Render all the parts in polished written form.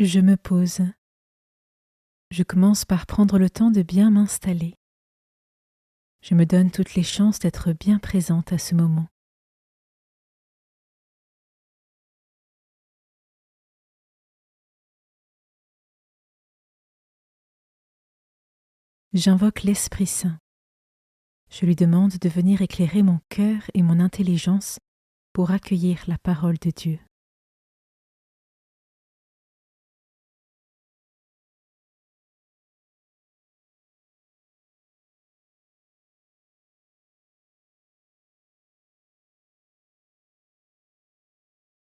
Je me pose. Je commence par prendre le temps de bien m'installer. Je me donne toutes les chances d'être bien présente à ce moment. J'invoque l'Esprit Saint. Je lui demande de venir éclairer mon cœur et mon intelligence pour accueillir la parole de Dieu.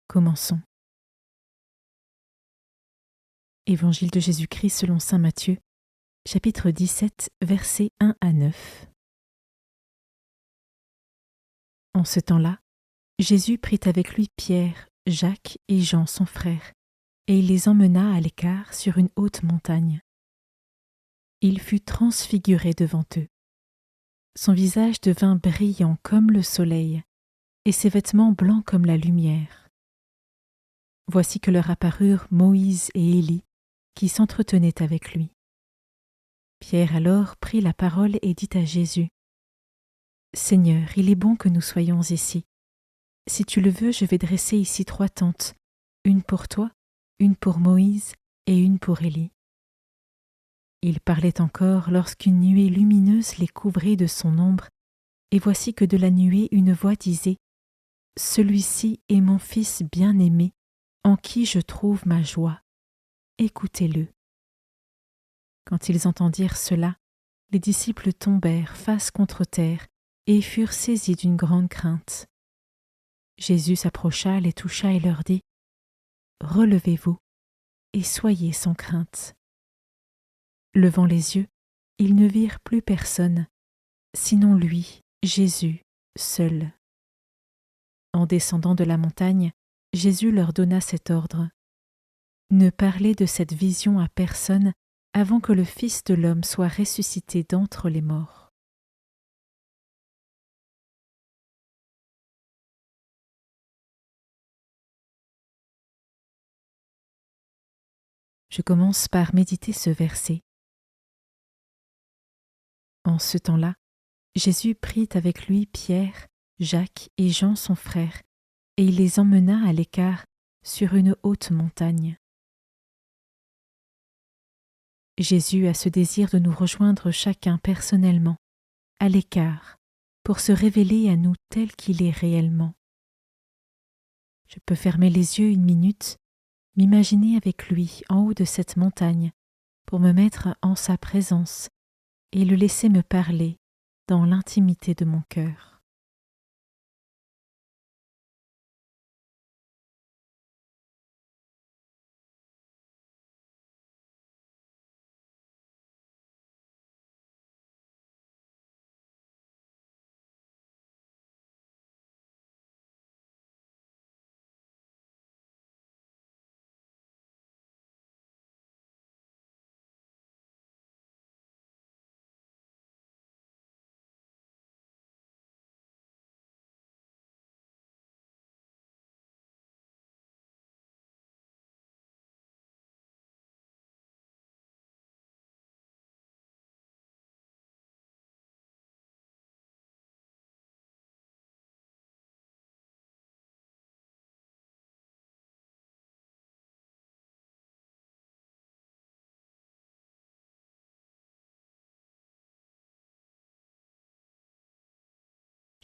Commençons. Évangile de Jésus-Christ selon saint Matthieu, chapitre 17, versets 1 à 9. En ce temps-là, Jésus prit avec lui Pierre, Jacques et Jean son frère, et il les emmena à l'écart sur une haute montagne. Il fut transfiguré devant eux. Son visage devint brillant comme le soleil, et ses vêtements blancs comme la lumière. Voici que leur apparurent Moïse et Élie, qui s'entretenaient avec lui. Pierre alors prit la parole et dit à Jésus : « Seigneur, il est bon que nous soyons ici. Si tu le veux, je vais dresser ici 3 tentes, une pour toi, une pour Moïse et une pour Élie. » Il parlait encore lorsqu'une nuée lumineuse les couvrit de son ombre, et voici que de la nuée une voix disait : « Celui-ci est mon Fils bien-aimé, en qui je trouve ma joie. Écoutez-le. » Quand ils entendirent cela, les disciples tombèrent face contre terre et furent saisis d'une grande crainte. Jésus s'approcha, les toucha et leur dit : « Relevez-vous et soyez sans crainte. » Levant les yeux, ils ne virent plus personne, sinon lui, Jésus, seul. En descendant de la montagne, Jésus leur donna cet ordre : « Ne parlez de cette vision à personne avant que le Fils de l'homme soit ressuscité d'entre les morts. » Je commence par méditer ce verset. En ce temps-là, Jésus prit avec lui Pierre, Jacques et Jean son frère, et il les emmena à l'écart sur une haute montagne. Jésus a ce désir de nous rejoindre chacun personnellement, à l'écart, pour se révéler à nous tel qu'il est réellement. Je peux fermer les yeux 1 minute, m'imaginer avec lui en haut de cette montagne, pour me mettre en sa présence et le laisser me parler dans l'intimité de mon cœur.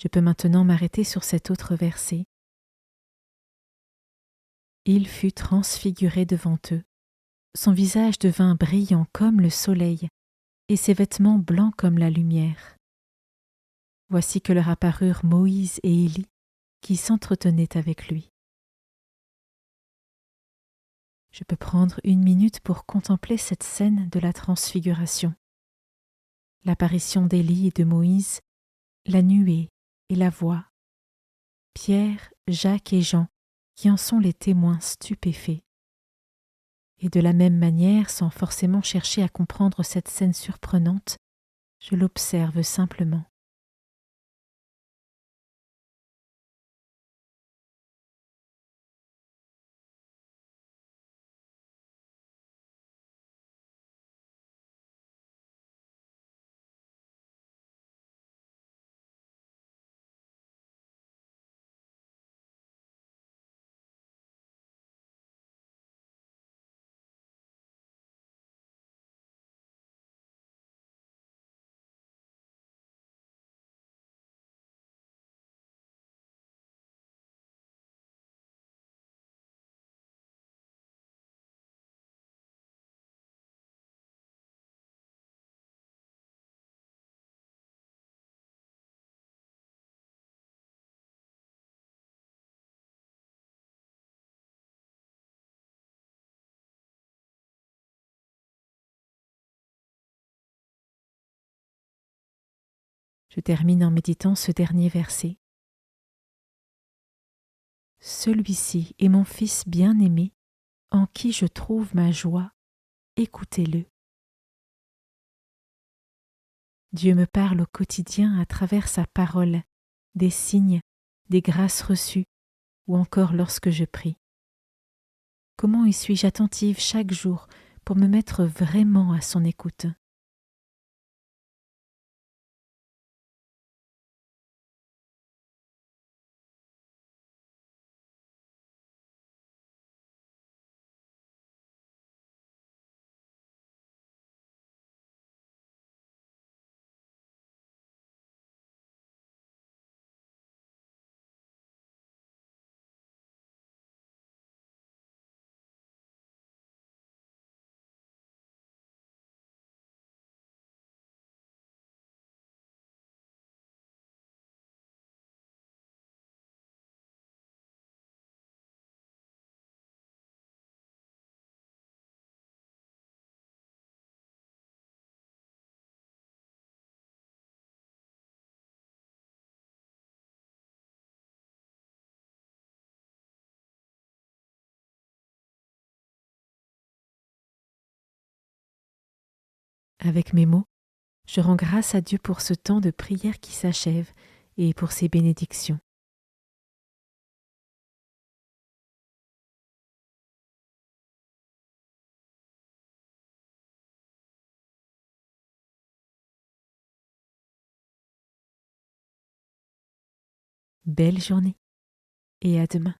Je peux maintenant m'arrêter sur cet autre verset. Il fut transfiguré devant eux. Son visage devint brillant comme le soleil, et ses vêtements blancs comme la lumière. Voici que leur apparurent Moïse et Élie, qui s'entretenaient avec lui. Je peux prendre 1 minute pour contempler cette scène de la transfiguration. L'apparition d'Élie et de Moïse, la nuée et la voix. Pierre, Jacques et Jean, qui en sont les témoins stupéfaits. Et de la même manière, sans forcément chercher à comprendre cette scène surprenante, je l'observe simplement. Je termine en méditant ce dernier verset. Celui-ci est mon Fils bien-aimé, en qui je trouve ma joie, écoutez-le. Dieu me parle au quotidien à travers sa parole, des signes, des grâces reçues, ou encore lorsque je prie. Comment y suis-je attentive chaque jour pour me mettre vraiment à son écoute? Avec mes mots, je rends grâce à Dieu pour ce temps de prière qui s'achève et pour ses bénédictions. Belle journée et à demain.